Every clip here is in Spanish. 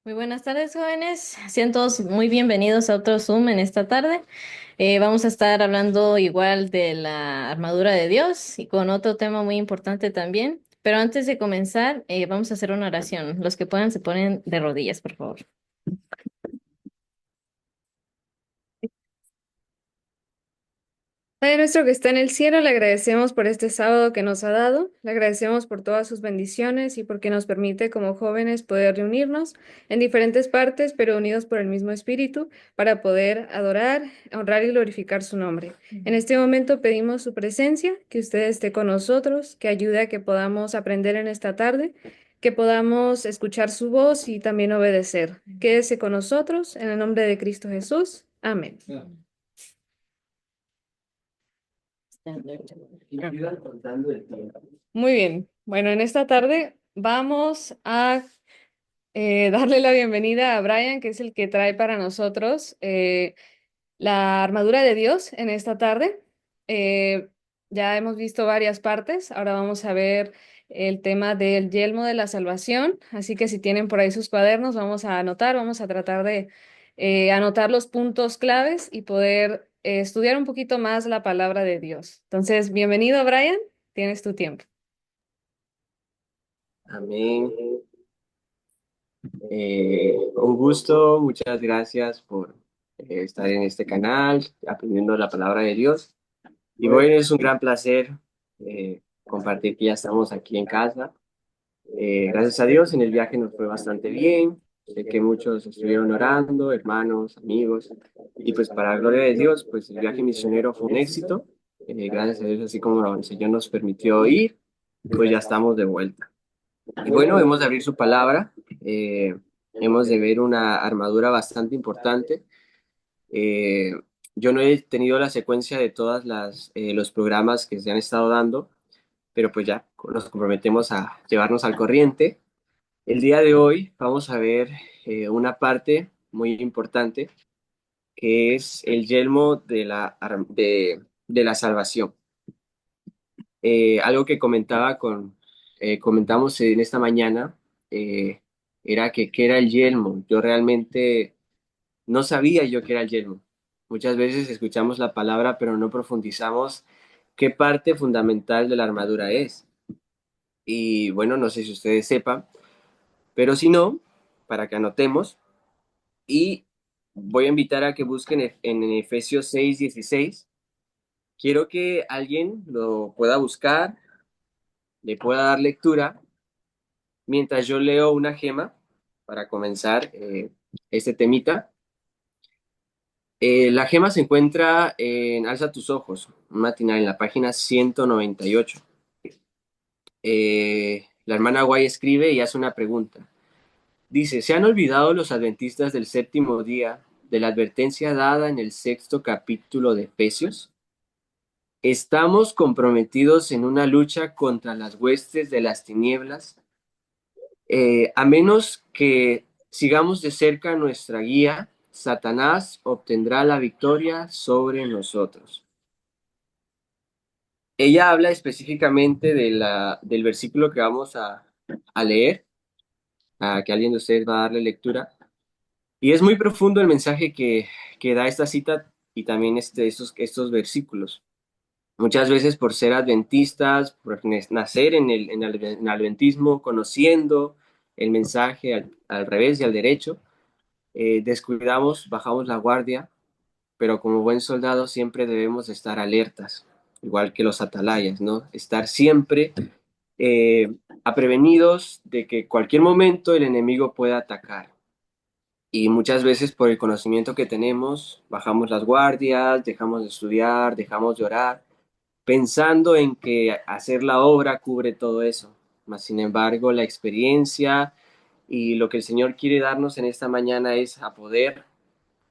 Muy buenas tardes, jóvenes. Sean todos muy bienvenidos a otro Zoom en esta tarde. Vamos a estar hablando igual de la armadura de Dios y con otro tema muy importante también. Pero antes de comenzar, vamos a hacer una oración. Los que puedan se ponen de rodillas, por favor. Padre nuestro que está en el cielo, le agradecemos por este sábado que nos ha dado, le agradecemos por todas sus bendiciones y porque nos permite como jóvenes poder reunirnos en diferentes partes, pero unidos por el mismo espíritu, para poder adorar, honrar y glorificar su nombre. En este momento pedimos su presencia, que usted esté con nosotros, que ayude a que podamos aprender en esta tarde, que podamos escuchar su voz y también obedecer. Quédese con nosotros, en el nombre de Cristo Jesús. Amén. Muy bien. Bueno, en esta tarde vamos a darle la bienvenida a Brian, que es el que trae para nosotros la armadura de Dios en esta tarde. Eh, ya hemos visto varias partes, ahora vamos a ver el tema del yelmo de la salvación, así que si tienen por ahí sus cuadernos, vamos a anotar, vamos a tratar de anotar los puntos claves y poder estudiar un poquito más la palabra de Dios. Entonces, bienvenido, Brian, tienes tu tiempo. Amén. Un gusto, muchas gracias por estar en este canal, aprendiendo la palabra de Dios. Y bueno, es un gran placer compartir que ya estamos aquí en casa. Gracias a Dios, en el viaje nos fue bastante bien. Sé que muchos estuvieron orando, hermanos, amigos. Y pues para la gloria de Dios, pues el viaje misionero fue un éxito. Gracias a Dios, así como el Señor nos permitió ir, pues ya estamos de vuelta. Y bueno, hemos de abrir su palabra, hemos de ver una armadura bastante importante. Eh, yo no he tenido la secuencia de todas los programas que se han estado dando, pero pues ya nos comprometemos a llevarnos al corriente. El día de hoy vamos a ver una parte muy importante que es el yelmo de la salvación. Algo que comentamos en esta mañana, eh, era que qué era el yelmo. Yo realmente no sabía yo qué era el yelmo. Muchas veces escuchamos la palabra, pero no profundizamos qué parte fundamental de la armadura es. Y bueno, no sé si ustedes sepan, pero si no, para que anotemos, y voy a invitar a que busquen en Efesios 6:16. Quiero que alguien lo pueda buscar, le pueda dar lectura mientras yo leo una gema para comenzar este temita. La gema se encuentra en Alza tus ojos, un matinal en la página 198. La hermana Guay escribe y hace una pregunta. Dice, ¿se han olvidado los adventistas del séptimo día de la advertencia dada en el sexto capítulo de Efesios? Estamos comprometidos en una lucha contra las huestes de las tinieblas, a menos que sigamos de cerca nuestra guía, Satanás obtendrá la victoria sobre nosotros. Ella habla específicamente del versículo que vamos a leer, a que alguien de ustedes va a darle lectura. Y es muy profundo el mensaje que da esta cita y también estos versículos. Muchas veces por ser adventistas, por nacer en el adventismo, conociendo el mensaje al revés y al derecho, descuidamos, bajamos la guardia, pero como buen soldado siempre debemos estar alertas, igual que los atalayas, ¿no? Estar siempre aprevenidos de que cualquier momento el enemigo pueda atacar. Y muchas veces por el conocimiento que tenemos, bajamos las guardias, dejamos de estudiar, dejamos de orar, pensando en que hacer la obra cubre todo eso. Mas, sin embargo, la experiencia y lo que el Señor quiere darnos en esta mañana es a poder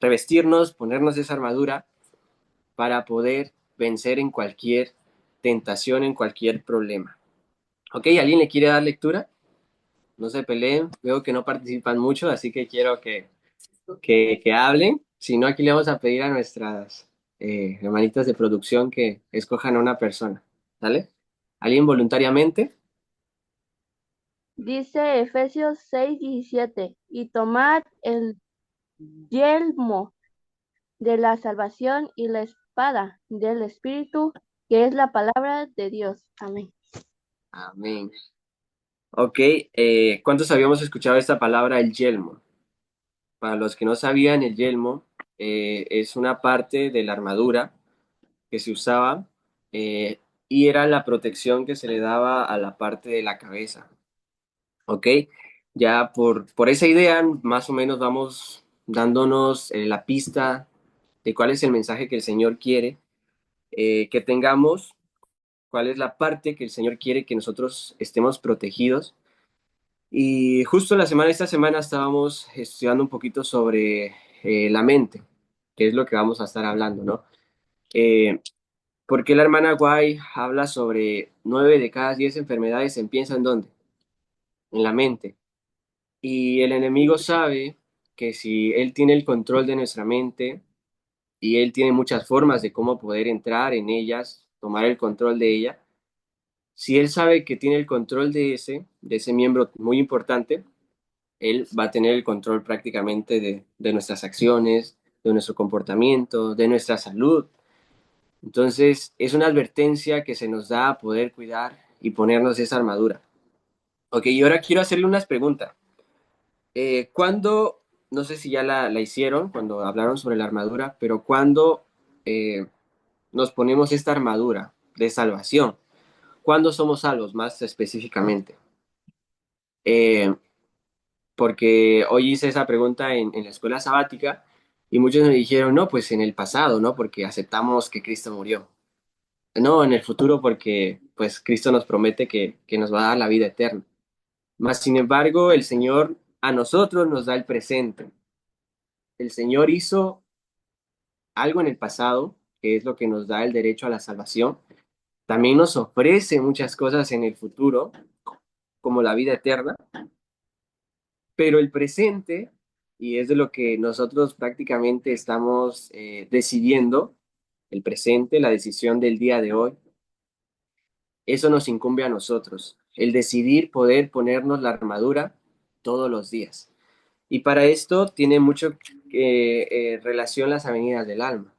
revestirnos, ponernos esa armadura para poder vencer en cualquier tentación, en cualquier problema. ¿Ok? ¿Alguien le quiere dar lectura? No se peleen, veo que no participan mucho, así que quiero que hablen. Si no, aquí le vamos a pedir a nuestras hermanitas de producción que escojan a una persona. ¿Sale? ¿Alguien voluntariamente? Dice Efesios 6:17, y tomad el yelmo de la salvación y la espada del Espíritu, que es la palabra de Dios. Amén. Amén. Ok, ¿cuántos habíamos escuchado esta palabra, el yelmo? Para los que no sabían, el yelmo es una parte de la armadura que se usaba y era la protección que se le daba a la parte de la cabeza. Ok, ya por esa idea, más o menos vamos dándonos la pista de cuál es el mensaje que el Señor quiere que tengamos, cuál es la parte que el Señor quiere que nosotros estemos protegidos. Y justo esta semana estábamos estudiando un poquito sobre la mente, que es lo que vamos a estar hablando, ¿no? Eh, porque la hermana Guay habla sobre 9 de cada 10 enfermedades empiezan ¿dónde? En la mente. Y el enemigo sabe que si él tiene el control de nuestra mente y él tiene muchas formas de cómo poder entrar en ellas, tomar el control de ella, si él sabe que tiene el control de ese miembro muy importante, él va a tener el control prácticamente de nuestras acciones, de nuestro comportamiento, de nuestra salud. Entonces, es una advertencia que se nos da a poder cuidar y ponernos esa armadura. Ok, y ahora quiero hacerle unas preguntas. ¿Cuándo, no sé si ya la hicieron cuando hablaron sobre la armadura, pero cuándo eh, nos ponemos esta armadura de salvación? ¿Cuándo somos salvos más específicamente? Eh, Porque hoy hice esa pregunta en la escuela sabática y muchos me dijeron, no, pues en el pasado, ¿no? Porque aceptamos que Cristo murió. No, en el futuro porque pues Cristo nos promete que nos va a dar la vida eterna. Mas, sin embargo, el Señor a nosotros nos da el presente. El Señor hizo algo en el pasado, que es lo que nos da el derecho a la salvación. También nos ofrece muchas cosas en el futuro, como la vida eterna, pero el presente, y es de lo que nosotros prácticamente estamos decidiendo, el presente, la decisión del día de hoy, eso nos incumbe a nosotros, el decidir poder ponernos la armadura todos los días. Y para esto tiene mucho relación las avenidas del alma.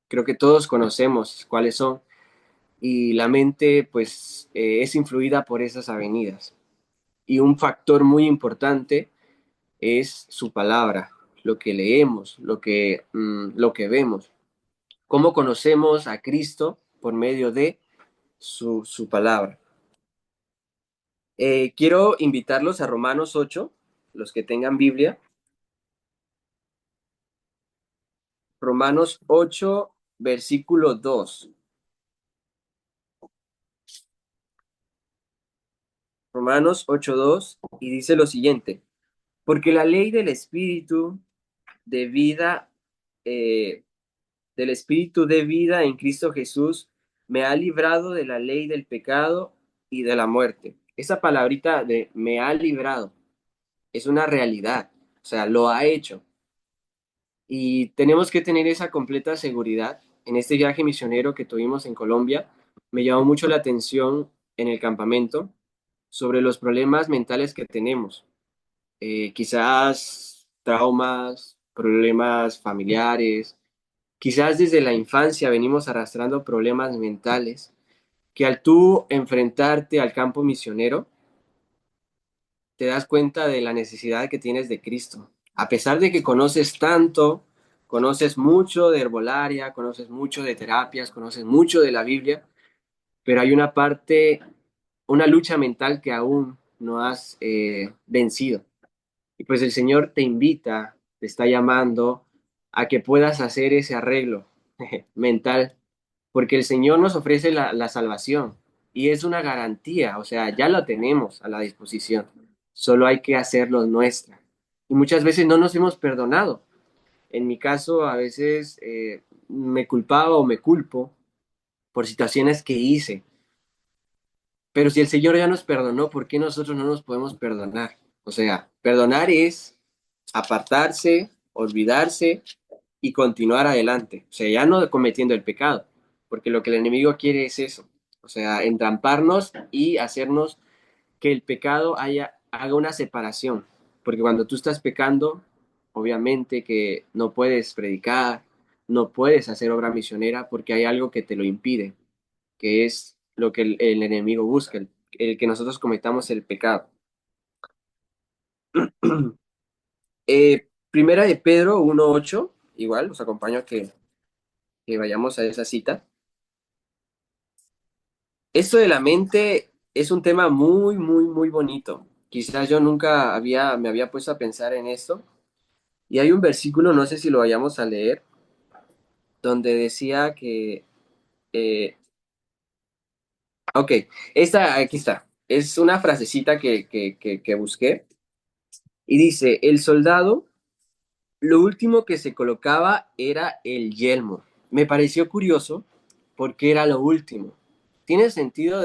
Creo que todos conocemos cuáles son y la mente pues es influida por esas avenidas. Y un factor muy importante es su palabra, lo que leemos, lo que vemos. ¿Cómo conocemos a Cristo? Por medio de su palabra. Quiero invitarlos a Romanos 8, los que tengan Biblia. Romanos 8, versículo 2. Romanos 8:2 y dice lo siguiente, porque la ley de vida, eh, del Espíritu de vida en Cristo Jesús me ha librado de la ley del pecado y de la muerte. Esa palabrita de me ha librado es una realidad, o sea, lo ha hecho. Y tenemos que tener esa completa seguridad. En este viaje misionero que tuvimos en Colombia, me llamó mucho la atención en el campamento sobre los problemas mentales que tenemos. Quizás traumas, problemas familiares, quizás desde la infancia venimos arrastrando problemas mentales que al tú enfrentarte al campo misionero, te das cuenta de la necesidad que tienes de Cristo. A pesar de que conoces tanto, conoces mucho de herbolaria, conoces mucho de terapias, conoces mucho de la Biblia, pero hay una parte, una lucha mental que aún no has vencido. Y pues el Señor te invita, te está llamando a que puedas hacer ese arreglo mental, porque el Señor nos ofrece la salvación y es una garantía, o sea, ya lo tenemos a la disposición, solo hay que hacerlo nuestra. Y muchas veces no nos hemos perdonado. En mi caso, a veces me culpaba o me culpo por situaciones que hice, pero si el Señor ya nos perdonó, ¿por qué nosotros no nos podemos perdonar? O sea, perdonar es apartarse, olvidarse y continuar adelante. O sea, ya no cometiendo el pecado, porque lo que el enemigo quiere es eso. O sea, entramparnos y hacernos que el pecado haya haga una separación, porque cuando tú estás pecando, obviamente que no puedes predicar, no puedes hacer obra misionera porque hay algo que te lo impide, que es lo que el enemigo busca, el que nosotros cometamos el pecado. Primera de Pedro 1:8, igual, los acompaño a que vayamos a esa cita. Esto de la mente es un tema muy, muy, muy bonito. Quizás yo nunca me había puesto a pensar en esto. Y hay un versículo, no sé si lo vayamos a leer, donde decía que, eh, ok, aquí está. Es una frasecita que busqué y dice, el soldado lo último que se colocaba era el yelmo. Me pareció curioso porque era lo último. Tiene sentido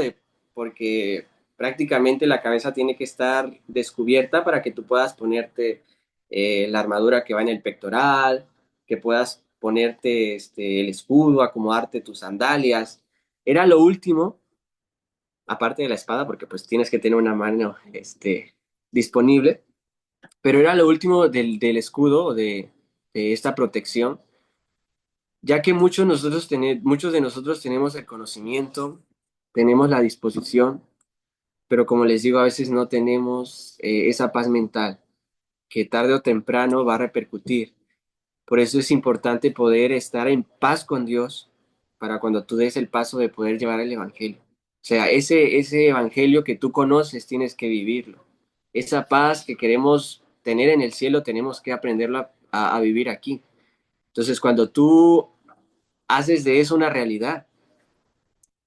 porque prácticamente la cabeza tiene que estar descubierta para que tú puedas ponerte la armadura que va en el pectoral, que puedas ponerte el escudo, acomodarte tus sandalias. Era lo último, aparte de la espada, porque pues tienes que tener una mano disponible, pero era lo último del escudo, de esta protección, ya que muchos de nosotros tenemos el conocimiento, tenemos la disposición, pero como les digo, a veces no tenemos esa paz mental que tarde o temprano va a repercutir. Por eso es importante poder estar en paz con Dios para cuando tú des el paso de poder llevar el Evangelio. O sea, ese Evangelio que tú conoces, tienes que vivirlo. Esa paz que queremos tener en el cielo, tenemos que aprenderlo a vivir aquí. Entonces, cuando tú haces de eso una realidad,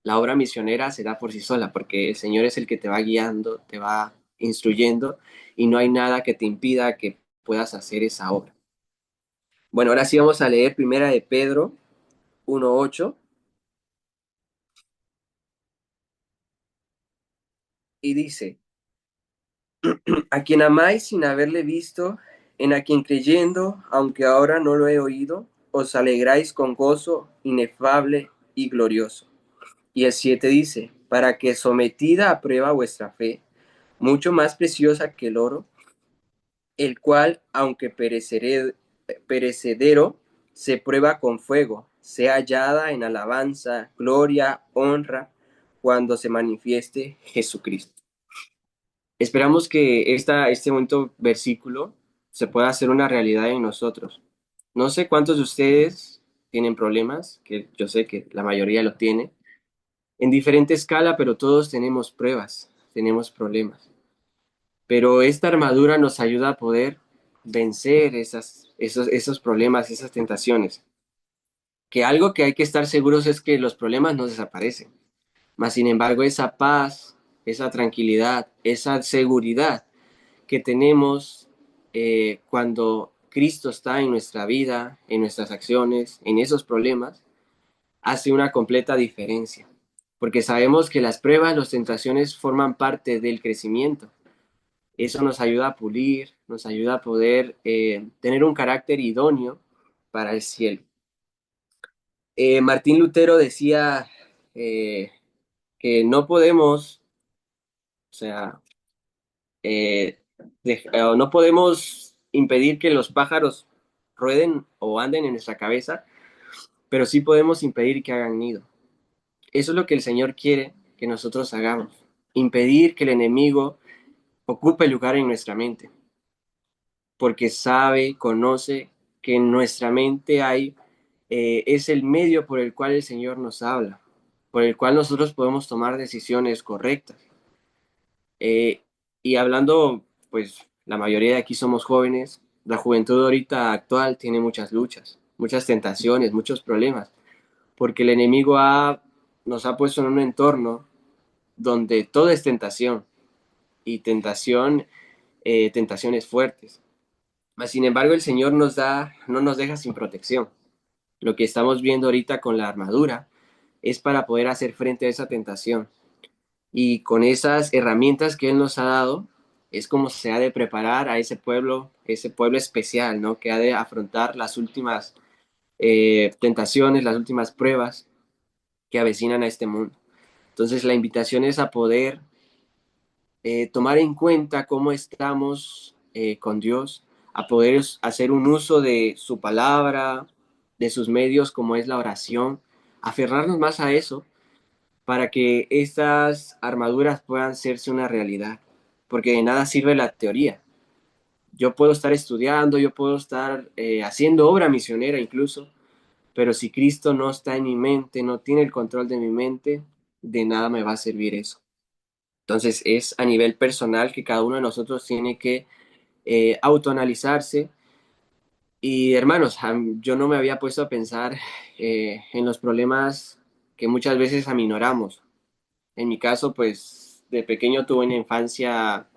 la obra misionera se da por sí sola, porque el Señor es el que te va guiando, te va instruyendo, y no hay nada que te impida que puedas hacer esa obra. Bueno, ahora sí vamos a leer Primera de Pedro 1:8 y dice, a quien amáis sin haberle visto, en a quien creyendo, aunque ahora no lo he oído, os alegráis con gozo inefable y glorioso. Y el 7 dice, para que sometida a prueba vuestra fe, mucho más preciosa que el oro, el cual, aunque perecedero, se prueba con fuego, sea hallada en alabanza, gloria, honra, cuando se manifieste Jesucristo. Esperamos que este momento versículo se pueda hacer una realidad en nosotros. No sé cuántos de ustedes tienen problemas, que yo sé que la mayoría lo tiene, en diferente escala, pero todos tenemos pruebas, tenemos problemas. Pero esta armadura nos ayuda a poder vencer esos problemas, esas tentaciones. Que algo que hay que estar seguros es que los problemas no desaparecen. Mas, sin embargo, esa paz, esa tranquilidad, esa seguridad que tenemos cuando Cristo está en nuestra vida, en nuestras acciones, en esos problemas, hace una completa diferencia. Porque sabemos que las pruebas, las tentaciones forman parte del crecimiento. Eso nos ayuda a pulir, nos ayuda a poder tener un carácter idóneo para el cielo. Martín Lutero decía que no podemos, o sea, no podemos impedir que los pájaros rueden o anden en nuestra cabeza, pero sí podemos impedir que hagan nido. Eso es lo que el Señor quiere que nosotros hagamos, impedir que el enemigo ocupe lugar en nuestra mente, porque sabe, conoce que en nuestra mente es el medio por el cual el Señor nos habla, por el cual nosotros podemos tomar decisiones correctas. Eh, y hablando, pues la mayoría de aquí somos jóvenes, la juventud ahorita actual tiene muchas luchas, muchas tentaciones, muchos problemas, porque el enemigo nos ha puesto en un entorno donde todo es tentación y tentaciones fuertes. Mas, sin embargo, el Señor no nos deja sin protección. Lo que estamos viendo ahorita con la armadura es para poder hacer frente a esa tentación. Y con esas herramientas que Él nos ha dado, es como se ha de preparar a ese pueblo especial, ¿no? Que ha de afrontar las últimas tentaciones, las últimas pruebas que avecinan a este mundo. Entonces, la invitación es a poder tomar en cuenta cómo estamos con Dios, a poder hacer un uso de su palabra, de sus medios como es la oración, aferrarnos más a eso para que estas armaduras puedan hacerse una realidad, porque de nada sirve la teoría. Yo puedo estar estudiando, yo puedo estar haciendo obra misionera incluso, pero si Cristo no está en mi mente, no tiene el control de mi mente, de nada me va a servir eso. Entonces es a nivel personal que cada uno de nosotros tiene que autoanalizarse. Y hermanos, yo no me había puesto a pensar en los problemas que muchas veces aminoramos. En mi caso, pues de pequeño tuve una infancia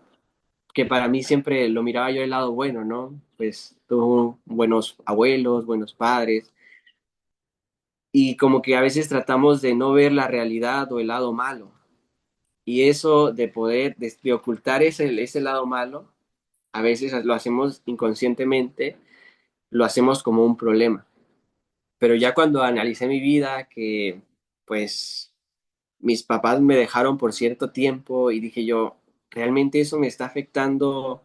que para mí siempre lo miraba yo el lado bueno, ¿no? Pues tuve buenos abuelos, buenos padres, y como que a veces tratamos de no ver la realidad o el lado malo. Y eso de poder, de ocultar ese lado malo, a veces lo hacemos inconscientemente, lo hacemos como un problema. Pero ya cuando analicé mi vida, que pues mis papás me dejaron por cierto tiempo y dije yo, ¿realmente eso me está afectando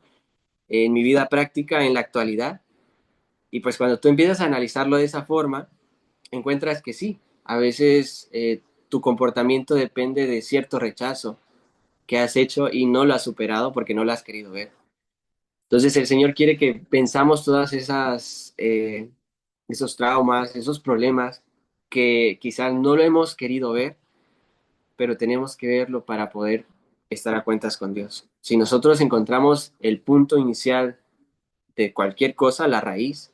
en mi vida práctica en la actualidad? Y pues cuando tú empiezas a analizarlo de esa forma, encuentras que sí, a veces tu comportamiento depende de cierto rechazo que has hecho y no lo has superado porque no lo has querido ver. Entonces el Señor quiere que pensamos todas esos traumas, esos problemas que quizás no lo hemos querido ver, pero tenemos que verlo para poder estar a cuentas con Dios. Si nosotros encontramos el punto inicial de cualquier cosa, la raíz,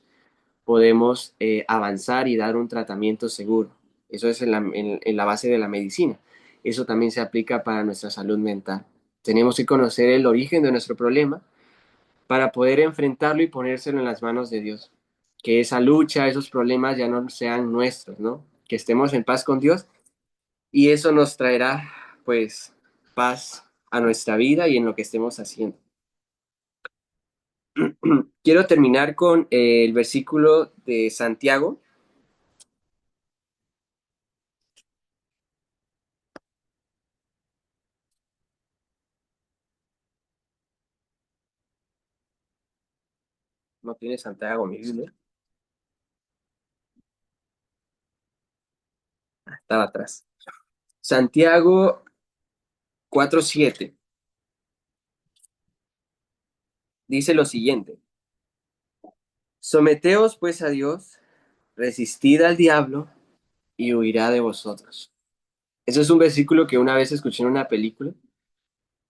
podemos avanzar y dar un tratamiento seguro. Eso es en la base de la medicina. Eso también se aplica para nuestra salud mental. Tenemos que conocer el origen de nuestro problema para poder enfrentarlo y ponérselo en las manos de Dios. Que esa lucha, esos problemas ya no sean nuestros, ¿no? Que estemos en paz con Dios y eso nos traerá, pues, paz a nuestra vida y en lo que estemos haciendo. Quiero terminar con el versículo de Santiago. No tiene Santiago mi Biblia. Estaba atrás. Santiago 4:7 dice lo siguiente: Someteos pues a Dios, resistid al diablo y huirá de vosotros. Eso es un versículo que una vez escuché en una película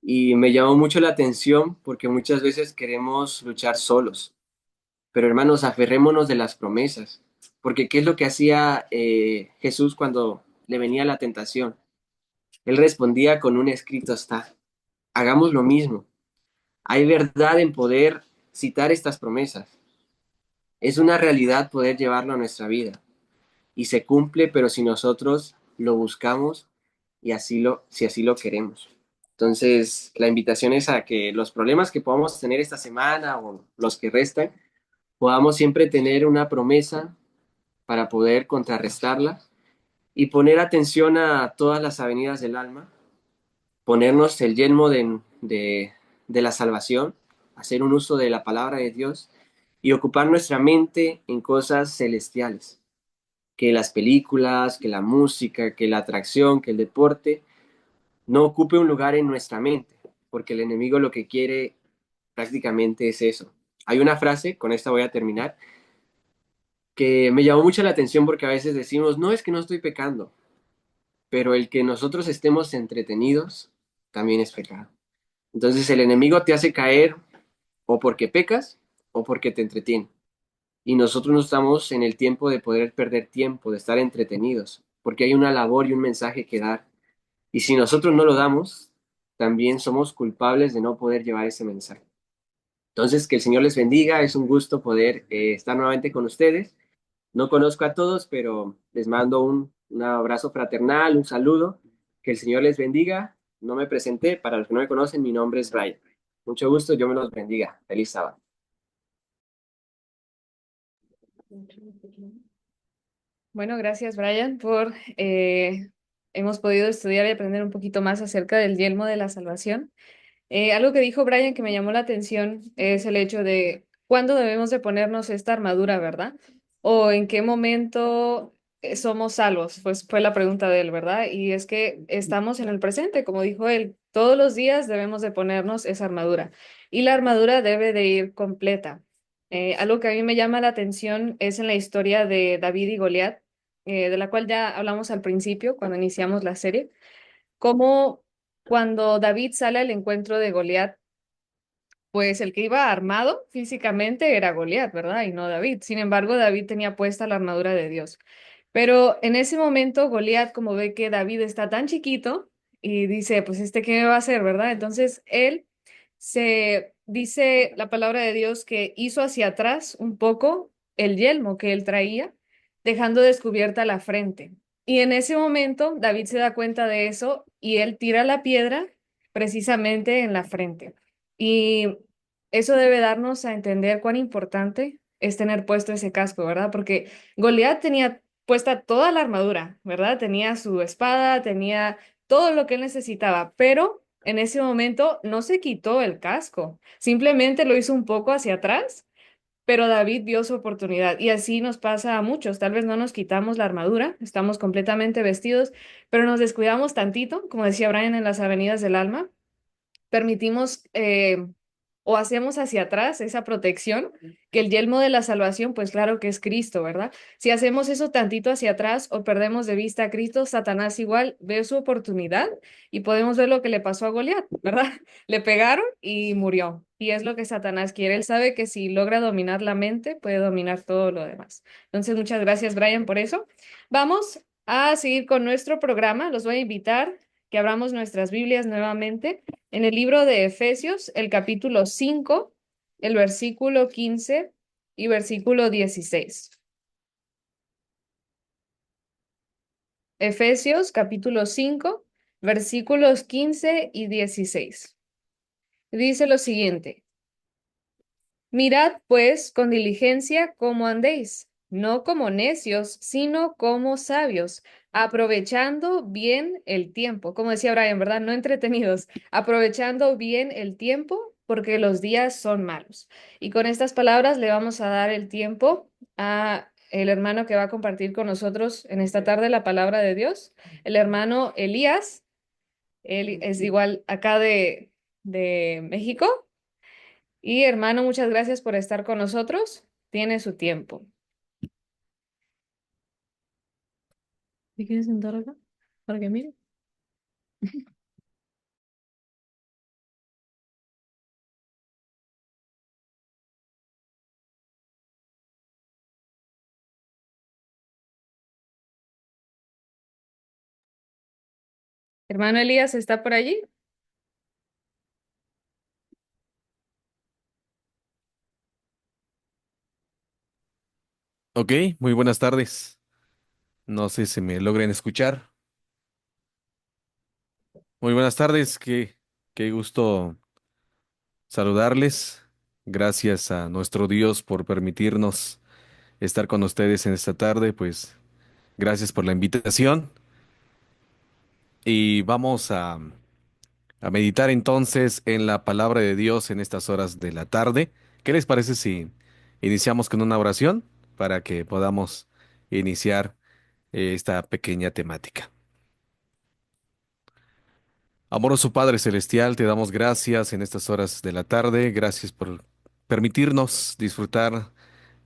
y me llamó mucho la atención porque muchas veces queremos luchar solos. Pero hermanos, aferrémonos de las promesas, porque ¿qué es lo que hacía Jesús cuando le venía la tentación? Él respondía con un escrito está. Hagamos lo mismo. Hay verdad en poder citar estas promesas. Es una realidad poder llevarlo a nuestra vida y se cumple, pero si nosotros lo buscamos y si así lo queremos. Entonces, la invitación es a que los problemas que podamos tener esta semana o los que restan, podamos siempre tener una promesa para poder contrarrestarla y poner atención a todas las avenidas del alma, ponernos el yelmo de la salvación, hacer un uso de la palabra de Dios y ocupar nuestra mente en cosas celestiales, que las películas, que la música, que la atracción, que el deporte no ocupe un lugar en nuestra mente, porque el enemigo lo que quiere prácticamente es eso. Hay una frase, con esta voy a terminar, que me llamó mucho la atención porque a veces decimos, no es que no estoy pecando, pero el que nosotros estemos entretenidos también es pecado. Entonces el enemigo te hace caer o porque pecas o porque te entretiene. Y nosotros no estamos en el tiempo de poder perder tiempo, de estar entretenidos, porque hay una labor y un mensaje que dar. Y si nosotros no lo damos, también somos culpables de no poder llevar ese mensaje. Entonces, que el Señor les bendiga. Es un gusto poder estar nuevamente con ustedes. No conozco a todos, pero les mando un abrazo fraternal, un saludo. Que el Señor les bendiga. No me presenté, para los que no me conocen, mi nombre es Brian. Mucho gusto, Dios me los bendiga. Feliz sábado. Bueno, gracias, Brian, por hemos podido estudiar y aprender un poquito más acerca del yelmo de la salvación. Algo que dijo Brian que me llamó la atención es el hecho de cuándo debemos de ponernos esta armadura, ¿verdad? O en qué momento somos salvos, pues fue la pregunta de él, ¿verdad? Y es que estamos en el presente, como dijo él, todos los días debemos de ponernos esa armadura y la armadura debe de ir completa. Algo que a mí me llama la atención es en la historia de David y Goliat, de la cual ya hablamos al principio, cuando iniciamos la serie, como cuando David sale al encuentro de Goliat, pues el que iba armado físicamente era Goliat, ¿verdad? Y no David. Sin embargo, David tenía puesta la armadura de Dios. Pero en ese momento, Goliat, como ve que David está tan chiquito, y dice, pues este qué me va a hacer, ¿verdad? Entonces él se dice la palabra de Dios que hizo hacia atrás un poco el yelmo que él traía, dejando descubierta la frente. Y en ese momento David se da cuenta de eso y él tira la piedra precisamente en la frente. Y eso debe darnos a entender cuán importante es tener puesto ese casco, ¿verdad? Porque Goliat tenía puesta toda la armadura, ¿verdad? Tenía su espada, tenía todo lo que él necesitaba, pero en ese momento no se quitó el casco, simplemente lo hizo un poco hacia atrás, pero David vio su oportunidad y así nos pasa a muchos. Tal vez no nos quitamos la armadura, estamos completamente vestidos, pero nos descuidamos tantito, como decía Brian, en las avenidas del alma permitimos o hacemos hacia atrás esa protección, que el yelmo de la salvación, pues claro que es Cristo, ¿verdad? Si hacemos eso tantito hacia atrás o perdemos de vista a Cristo, Satanás igual ve su oportunidad y podemos ver lo que le pasó a Goliat, ¿verdad? Le pegaron y murió. Y es lo que Satanás quiere. Él sabe que si logra dominar la mente, puede dominar todo lo demás. Entonces, muchas gracias, Brian, por eso. Vamos a seguir con nuestro programa. Los voy a invitar que abramos nuestras Biblias nuevamente en el libro de Efesios, el capítulo 5, el versículo 15 y versículo 16. Efesios, capítulo 5, versículos 15 y 16. Dice lo siguiente. Mirad, pues, con diligencia cómo andéis, no como necios, sino como sabios, aprovechando bien el tiempo. Como decía Brian, ¿verdad? No entretenidos, aprovechando bien el tiempo porque los días son malos. Y con estas palabras le vamos a dar el tiempo a el hermano que va a compartir con nosotros en esta tarde la palabra de Dios, el hermano Elías. Él es igual acá de México. Y hermano, muchas gracias por estar con nosotros. Tiene su tiempo. ¿Te quieres sentar acá? Para que mire. Hermano Elías, ¿está por allí? Ok, muy buenas tardes. No sé si me logren escuchar. Muy buenas tardes, qué gusto saludarles. Gracias a nuestro Dios por permitirnos estar con ustedes en esta tarde. Pues gracias por la invitación. Y vamos a meditar entonces en la palabra de Dios en estas horas de la tarde. ¿Qué les parece si iniciamos con una oración para que podamos iniciar esta pequeña temática? Amoroso Padre Celestial, te damos gracias en estas horas de la tarde. Gracias por permitirnos disfrutar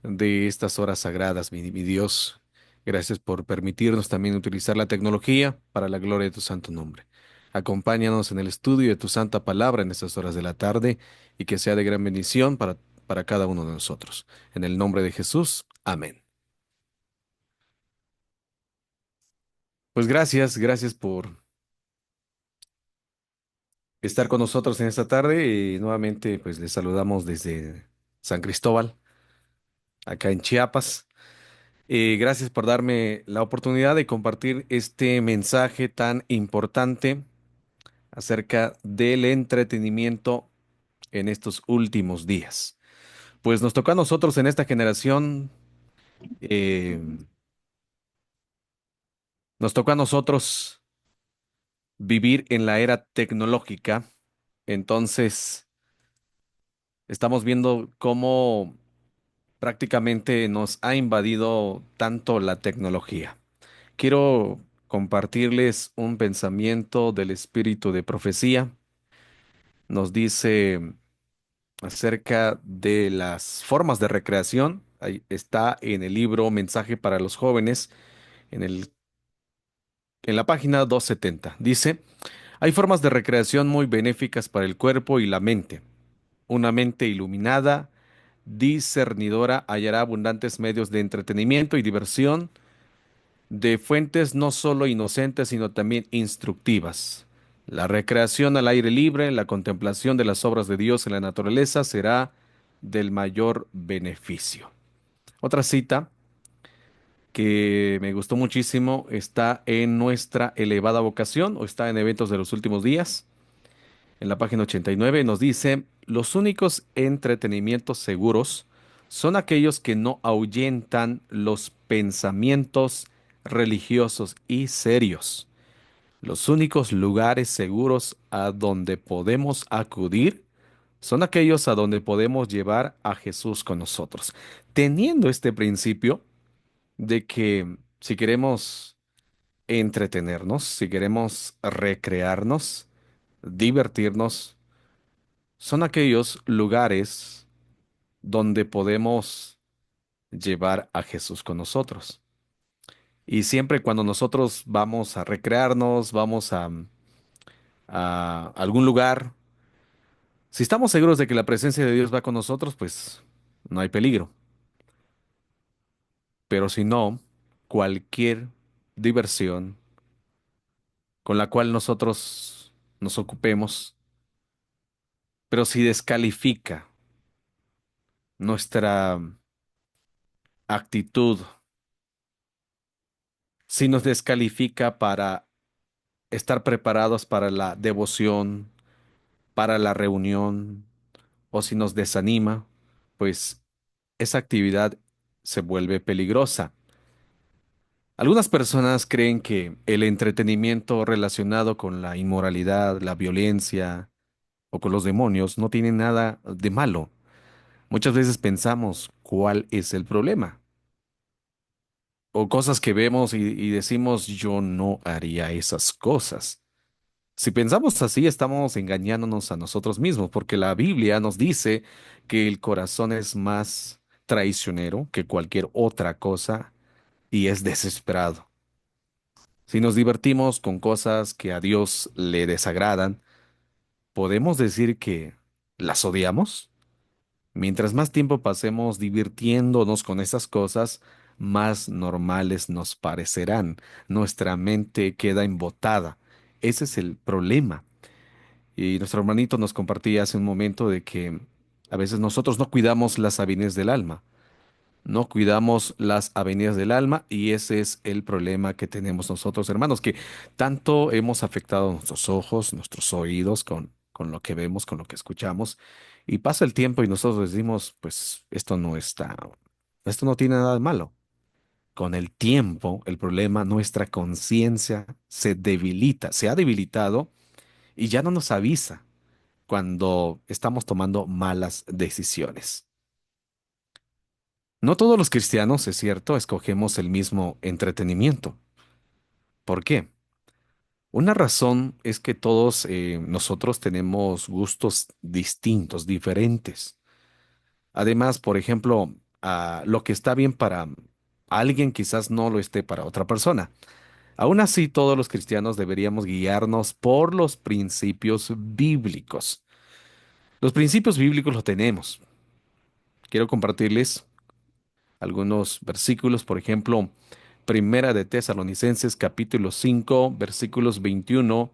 de estas horas sagradas, mi Dios. Gracias por permitirnos también utilizar la tecnología para la gloria de tu santo nombre. Acompáñanos en el estudio de tu santa palabra en estas horas de la tarde y que sea de gran bendición para cada uno de nosotros. En el nombre de Jesús, amén. Pues gracias por estar con nosotros en esta tarde y nuevamente pues les saludamos desde San Cristóbal, acá en Chiapas. Gracias por darme la oportunidad de compartir este mensaje tan importante acerca del entretenimiento en estos últimos días. Pues nos tocó a nosotros en esta generación, eh, nos tocó a nosotros vivir en la era tecnológica Entonces, estamos viendo cómo prácticamente nos ha invadido tanto la tecnología. Quiero compartirles un pensamiento del espíritu de profecía. Nos dice acerca de las formas de recreación. Ahí está en el libro Mensaje para los jóvenes, en la página 270. Dice, hay formas de recreación muy benéficas para el cuerpo y la mente. Una mente iluminada, discernidora, hallará abundantes medios de entretenimiento y diversión de fuentes no solo inocentes, sino también instructivas. La recreación al aire libre, la contemplación de las obras de Dios en la naturaleza será del mayor beneficio. Otra cita que me gustó muchísimo está en Nuestra elevada vocación o está en Eventos de los últimos días. En la página 89 nos dice, los únicos entretenimientos seguros son aquellos que no ahuyentan los pensamientos religiosos y serios. Los únicos lugares seguros a donde podemos acudir son aquellos a donde podemos llevar a Jesús con nosotros. Teniendo este principio de que si queremos entretenernos, si queremos recrearnos, divertirnos, son aquellos lugares donde podemos llevar a Jesús con nosotros. Y siempre cuando nosotros vamos a recrearnos, vamos a algún lugar, si estamos seguros de que la presencia de Dios va con nosotros, pues no hay peligro. Pero si no, cualquier diversión con la cual nosotros nos ocupemos, pero si descalifica nuestra actitud, si nos descalifica para estar preparados para la devoción, para la reunión, o si nos desanima, pues esa actividad se vuelve peligrosa. Algunas personas creen que el entretenimiento relacionado con la inmoralidad, la violencia o con los demonios no tiene nada de malo. Muchas veces pensamos, ¿cuál es el problema? O cosas que vemos y decimos, yo no haría esas cosas. Si pensamos así, estamos engañándonos a nosotros mismos, porque la Biblia nos dice que el corazón es más traicionero que cualquier otra cosa y es desesperado. Si nos divertimos con cosas que a Dios le desagradan, ¿podemos decir que las odiamos? Mientras más tiempo pasemos divirtiéndonos con esas cosas, más normales nos parecerán. Nuestra mente queda embotada. Ese es el problema. Y nuestro hermanito nos compartía hace un momento de que a veces nosotros no cuidamos las avenidas del alma, no cuidamos las avenidas del alma y ese es el problema que tenemos nosotros, hermanos, que tanto hemos afectado nuestros ojos, nuestros oídos con lo que vemos, con lo que escuchamos y pasa el tiempo y nosotros decimos, pues esto no tiene nada de malo. Con el tiempo, el problema, nuestra conciencia se debilita, se ha debilitado y ya no nos avisa cuando estamos tomando malas decisiones. No todos los cristianos, es cierto, escogemos el mismo entretenimiento. ¿Por qué? Una razón es que todos nosotros tenemos gustos distintos, diferentes. Además, por ejemplo, lo que está bien para alguien quizás no lo esté para otra persona. Aún así, todos los cristianos deberíamos guiarnos por los principios bíblicos. Los principios bíblicos los tenemos. Quiero compartirles algunos versículos, por ejemplo, Primera de Tesalonicenses capítulo 5 versículos 21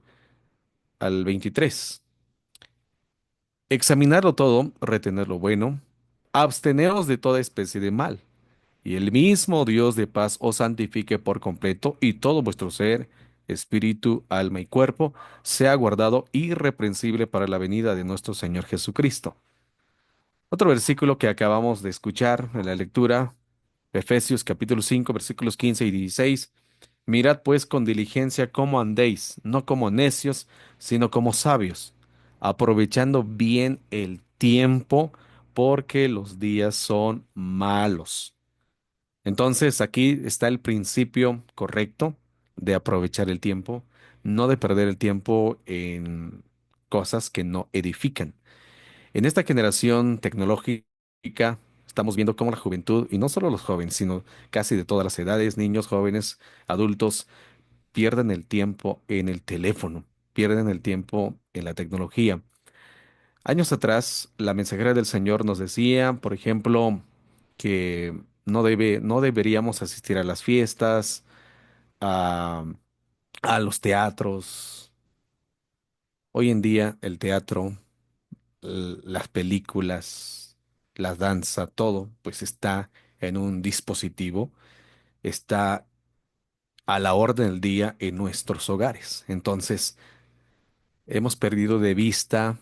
al 23. Examinarlo todo, retener lo bueno, absteneos de toda especie de mal, y el mismo Dios de paz os santifique por completo, y todo vuestro ser, espíritu, alma y cuerpo, sea guardado irreprensible para la venida de nuestro Señor Jesucristo. Otro versículo que acabamos de escuchar en la lectura, Efesios capítulo 5 versículos 15 y 16. Mirad pues con diligencia cómo andéis, no como necios, sino como sabios, aprovechando bien el tiempo porque los días son malos. Entonces, aquí está el principio correcto de aprovechar el tiempo, no de perder el tiempo en cosas que no edifican. En esta generación tecnológica estamos viendo cómo la juventud, y no solo los jóvenes, sino casi de todas las edades, niños, jóvenes, adultos, pierden el tiempo en el teléfono, pierden el tiempo en la tecnología. Años atrás, la mensajera del Señor nos decía, por ejemplo, que no deberíamos asistir a las fiestas, a, a los teatros. Hoy en día, el teatro, las películas, la danza, todo, pues está en un dispositivo, está a la orden del día en nuestros hogares. Entonces, hemos perdido de vista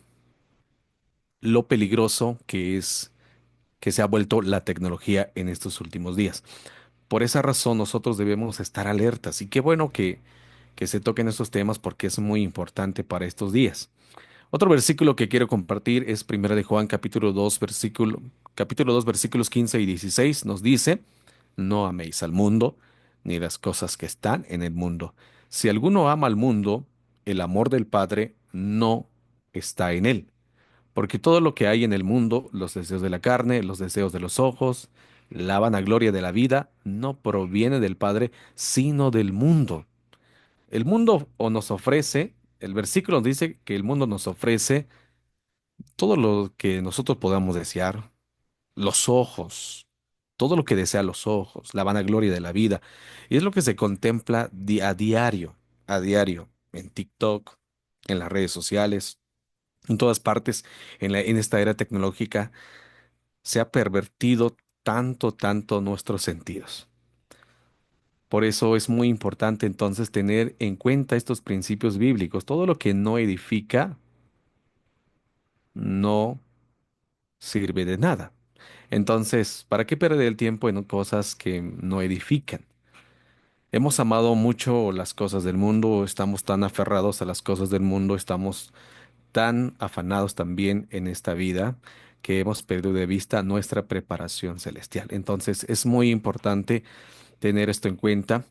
lo peligroso que se ha vuelto la tecnología en estos últimos días. Por esa razón, nosotros debemos estar alertas y qué bueno que se toquen estos temas porque es muy importante para estos días. Otro versículo que quiero compartir es 1 de Juan capítulo 2 versículos 15 y 16 nos dice, no améis al mundo ni las cosas que están en el mundo. Si alguno ama al mundo, el amor del Padre no está en él. Porque todo lo que hay en el mundo, los deseos de la carne, los deseos de los ojos, la vanagloria de la vida, no proviene del Padre, sino del mundo. El mundo o nos ofrece, el versículo nos dice que el mundo nos ofrece todo lo que nosotros podamos desear, los ojos, todo lo que desea los ojos, la vanagloria de la vida. Y es lo que se contempla a diario, en TikTok, en las redes sociales, en todas partes, en esta era tecnológica se ha pervertido tanto nuestros sentidos. Por eso es muy importante entonces tener en cuenta estos principios bíblicos. Todo lo que no edifica no sirve de nada. Entonces, ¿para qué perder el tiempo en cosas que no edifican? Hemos amado mucho las cosas del mundo, estamos tan aferrados a las cosas del mundo, estamos tan afanados también en esta vida que hemos perdido de vista nuestra preparación celestial. Entonces, es muy importante tener esto en cuenta.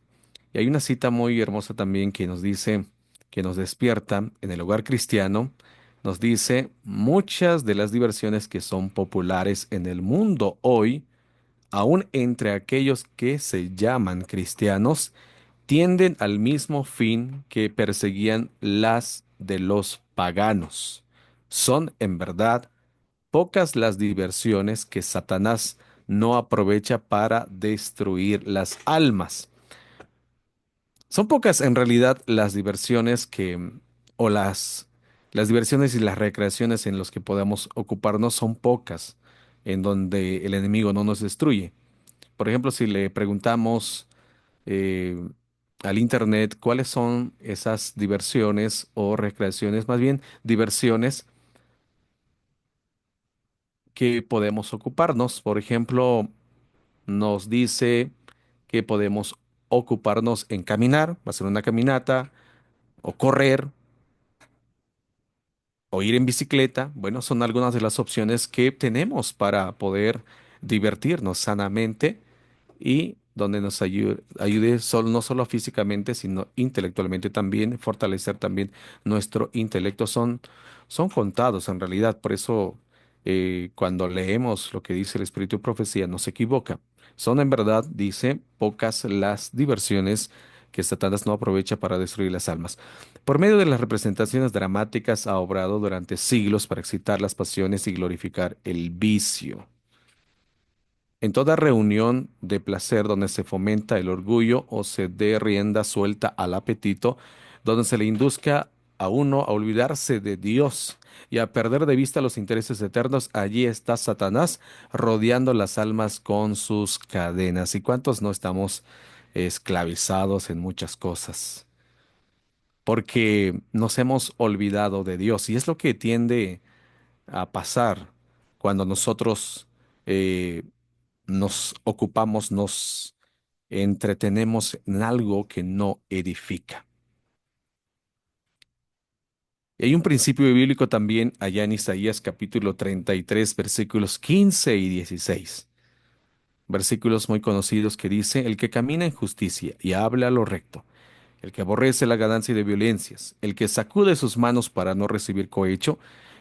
Y hay una cita muy hermosa también que nos dice, que nos despierta en el hogar cristiano, nos dice, muchas de las diversiones que son populares en el mundo hoy, aun entre aquellos que se llaman cristianos, tienden al mismo fin que perseguían las de los paganos. Son, en verdad, pocas las diversiones que Satanás no aprovecha para destruir las almas. Son pocas en realidad las diversiones o las diversiones y las recreaciones en las que podamos ocuparnos son pocas, en donde el enemigo no nos destruye. Por ejemplo, si le preguntamos eh, al internet cuáles son esas diversiones o recreaciones, más bien diversiones que podemos ocuparnos. Por ejemplo, nos dice que podemos ocuparnos en caminar, hacer una caminata, o correr, o ir en bicicleta. Bueno, son algunas de las opciones que tenemos para poder divertirnos sanamente y donde nos ayude no solo físicamente, sino intelectualmente también, fortalecer también nuestro intelecto. Son contados en realidad, por eso cuando leemos lo que dice el Espíritu de Profecía, no se equivoca. Son en verdad, dice, pocas las diversiones que Satanás no aprovecha para destruir las almas. Por medio de las representaciones dramáticas ha obrado durante siglos para excitar las pasiones y glorificar el vicio. En toda reunión de placer donde se fomenta el orgullo o se dé rienda suelta al apetito, donde se le induzca a uno a olvidarse de Dios y a perder de vista los intereses eternos, allí está Satanás rodeando las almas con sus cadenas. ¿Y cuántos no estamos esclavizados en muchas cosas? Porque nos hemos olvidado de Dios y es lo que tiende a pasar cuando nosotros eh, nos ocupamos, nos entretenemos en algo que no edifica. Y hay un principio bíblico también allá en Isaías capítulo 33, versículos 15 y 16. Versículos muy conocidos que dice, el que camina en justicia y habla lo recto, el que aborrece la ganancia de violencias, el que sacude sus manos para no recibir cohecho,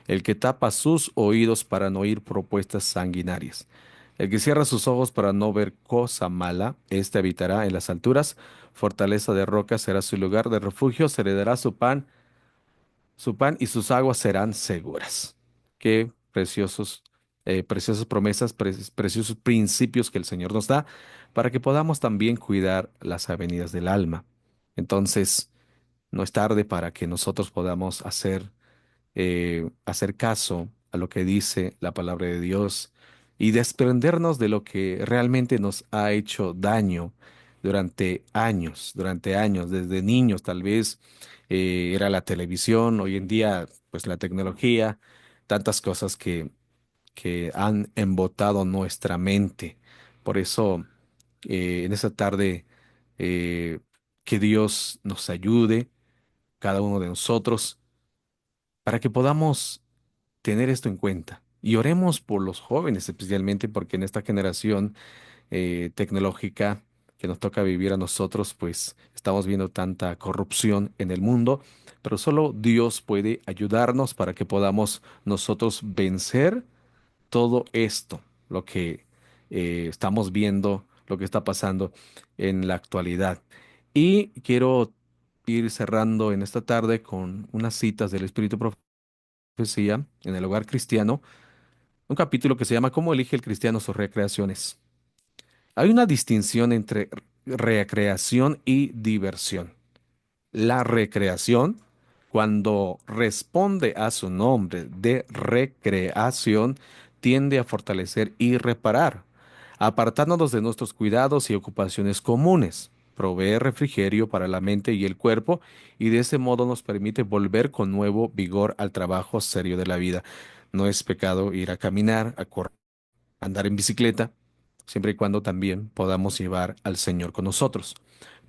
el que tapa sus oídos para no oír propuestas sanguinarias, el que cierra sus ojos para no ver cosa mala, éste habitará en las alturas, fortaleza de roca será su lugar de refugio, se heredará su pan y sus aguas serán seguras. Qué preciosos, preciosas promesas, preciosos principios que el Señor nos da para que podamos también cuidar las avenidas del alma. Entonces, no es tarde para que nosotros podamos hacer caso a lo que dice la palabra de Dios y desprendernos de lo que realmente nos ha hecho daño durante años, desde niños tal vez era la televisión, hoy en día pues la tecnología, tantas cosas que han embotado nuestra mente. Por eso en esta tarde eh, que Dios nos ayude, cada uno de nosotros, para que podamos tener esto en cuenta. Y oremos por los jóvenes, especialmente porque en esta generación tecnológica que nos toca vivir a nosotros, pues estamos viendo tanta corrupción en el mundo, pero solo Dios puede ayudarnos para que podamos nosotros vencer todo esto, lo que estamos viendo, lo que está pasando en la actualidad. Y quiero ir cerrando en esta tarde con unas citas del Espíritu Profecía en el hogar cristiano, un capítulo que se llama ¿Cómo elige el cristiano sus recreaciones? Hay una distinción entre recreación y diversión. La recreación, cuando responde a su nombre de recreación, tiende a fortalecer y reparar, apartándonos de nuestros cuidados y ocupaciones comunes. Provee refrigerio para la mente y el cuerpo y de ese modo nos permite volver con nuevo vigor al trabajo serio de la vida. No es pecado ir a caminar, a correr, andar en bicicleta, siempre y cuando también podamos llevar al Señor con nosotros.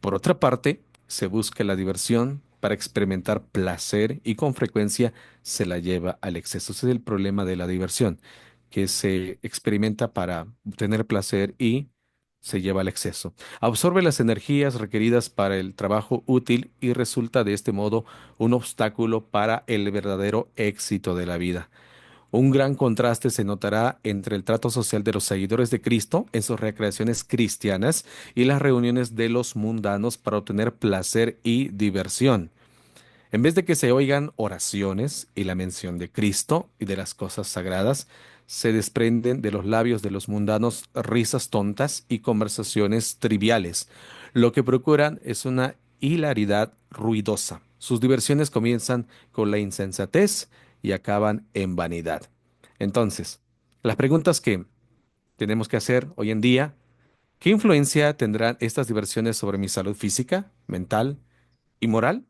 Por otra parte, se busca la diversión para experimentar placer y con frecuencia se la lleva al exceso. Ese es el problema de la diversión, que se experimenta para tener placer y se lleva al exceso. Absorbe las energías requeridas para el trabajo útil y resulta de este modo un obstáculo para el verdadero éxito de la vida. Un gran contraste se notará entre el trato social de los seguidores de Cristo en sus recreaciones cristianas y las reuniones de los mundanos para obtener placer y diversión. En vez de que se oigan oraciones y la mención de Cristo y de las cosas sagradas, se desprenden de los labios de los mundanos risas tontas y conversaciones triviales. Lo que procuran es una hilaridad ruidosa. Sus diversiones comienzan con la insensatez y acaban en vanidad. Entonces, las preguntas que tenemos que hacer hoy en día, ¿qué influencia tendrán estas diversiones sobre mi salud física, mental y moral?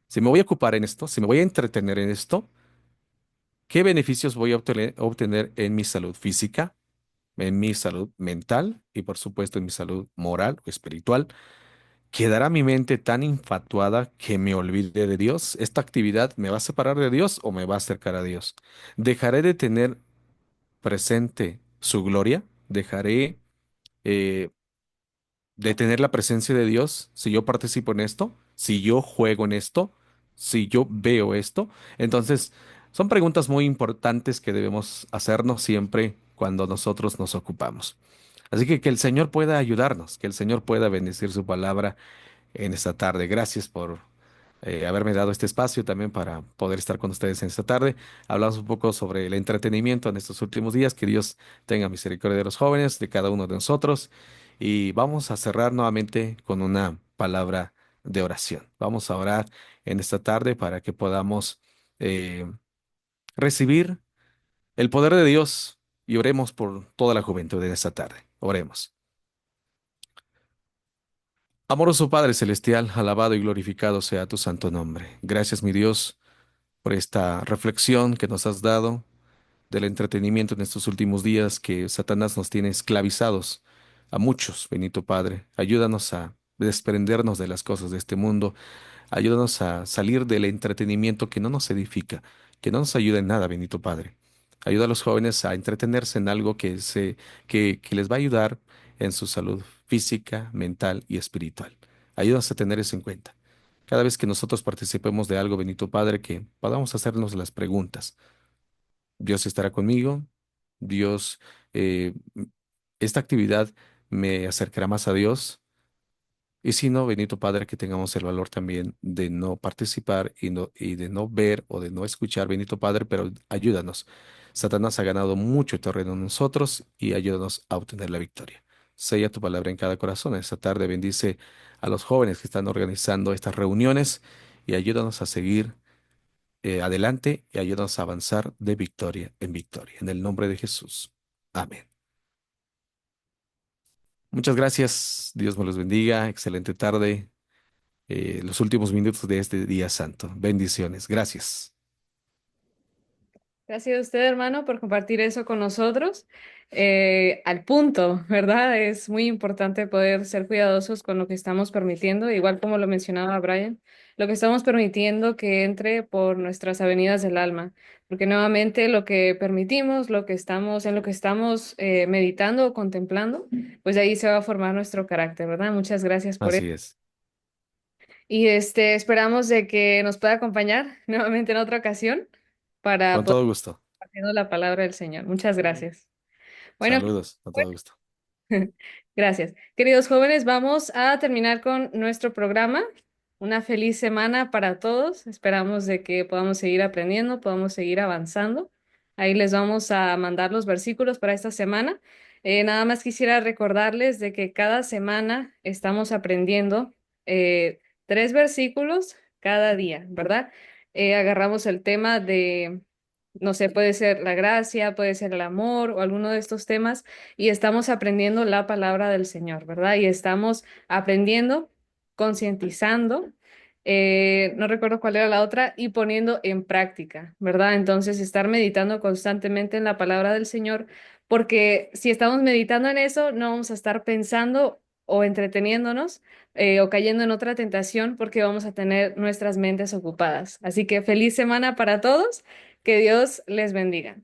Si me voy a ocupar en esto, si me voy a entretener en esto, ¿qué beneficios voy a obtener en mi salud física, en mi salud mental y por supuesto en mi salud moral o espiritual? ¿Quedará mi mente tan infatuada que me olvide de Dios? ¿Esta actividad me va a separar de Dios o me va a acercar a Dios? ¿Dejaré de tener presente su gloria? ¿Dejaré eh, de tener la presencia de Dios si yo participo en esto, si yo juego en esto, si yo veo esto? Entonces, son preguntas muy importantes que debemos hacernos siempre cuando nosotros nos ocupamos. Así que el Señor pueda ayudarnos, que el Señor pueda bendecir su palabra en esta tarde. Gracias por haberme dado este espacio también para poder estar con ustedes en esta tarde. Hablamos un poco sobre el entretenimiento en estos últimos días. Que Dios tenga misericordia de los jóvenes, de cada uno de nosotros. Y vamos a cerrar nuevamente con una palabra de oración. Vamos a orar en esta tarde para que podamos eh, recibir el poder de Dios y oremos por toda la juventud en esta tarde. Oremos. Amoroso Padre Celestial, alabado y glorificado sea tu santo nombre. Gracias, mi Dios, por esta reflexión que nos has dado del entretenimiento en estos últimos días que Satanás nos tiene esclavizados a muchos, bendito Padre. Ayúdanos a desprendernos de las cosas de este mundo. Ayúdanos a salir del entretenimiento que no nos edifica, que no nos ayuda en nada, bendito Padre. Ayuda a los jóvenes a entretenerse en algo que les va a ayudar en su salud física, mental y espiritual. Ayúdanos a tener eso en cuenta. Cada vez que nosotros participemos de algo, bendito Padre, que podamos hacernos las preguntas. Dios estará conmigo. Dios, eh, esta actividad me acercará más a Dios. Y si no, bendito Padre, que tengamos el valor también de no participar y de no ver o de no escuchar, bendito Padre, pero ayúdanos. Satanás ha ganado mucho terreno en nosotros y ayúdanos a obtener la victoria. Sella tu palabra en cada corazón. Esta tarde bendice a los jóvenes que están organizando estas reuniones y ayúdanos a seguir adelante y ayúdanos a avanzar de victoria en victoria. En el nombre de Jesús. Amén. Muchas gracias. Dios me los bendiga. Excelente tarde. Los últimos minutos de este día santo. Bendiciones. Gracias. Gracias a usted, hermano, por compartir eso con nosotros. Al punto, ¿verdad? Es muy importante poder ser cuidadosos con lo que estamos permitiendo, igual como lo mencionaba Brian, lo que estamos permitiendo que entre por nuestras avenidas del alma, porque nuevamente lo que permitimos, en lo que estamos meditando o contemplando, pues de ahí se va a formar nuestro carácter, ¿verdad? Muchas gracias por eso. Así es. Y esperamos de que nos pueda acompañar nuevamente en otra ocasión para Con todo gusto. compartiendo la palabra del Señor. Muchas gracias. Bueno, Saludos. Con todo gusto. gracias. Queridos jóvenes, vamos a terminar con nuestro programa. Una feliz semana para todos. Esperamos de que podamos seguir aprendiendo, podamos seguir avanzando. Ahí les vamos a mandar los versículos para esta semana. Nada más quisiera recordarles de que cada semana estamos aprendiendo 3 versículos cada día, ¿verdad? Agarramos el tema de, no sé, puede ser la gracia, puede ser el amor o alguno de estos temas y estamos aprendiendo la palabra del Señor, ¿verdad? Y estamos aprendiendo, concientizando, no recuerdo cuál era la otra, y poniendo en práctica, ¿verdad? Entonces, estar meditando constantemente en la palabra del Señor, porque si estamos meditando en eso, no vamos a estar pensando o entreteniéndonos o cayendo en otra tentación porque vamos a tener nuestras mentes ocupadas. Así que feliz semana para todos, que Dios les bendiga.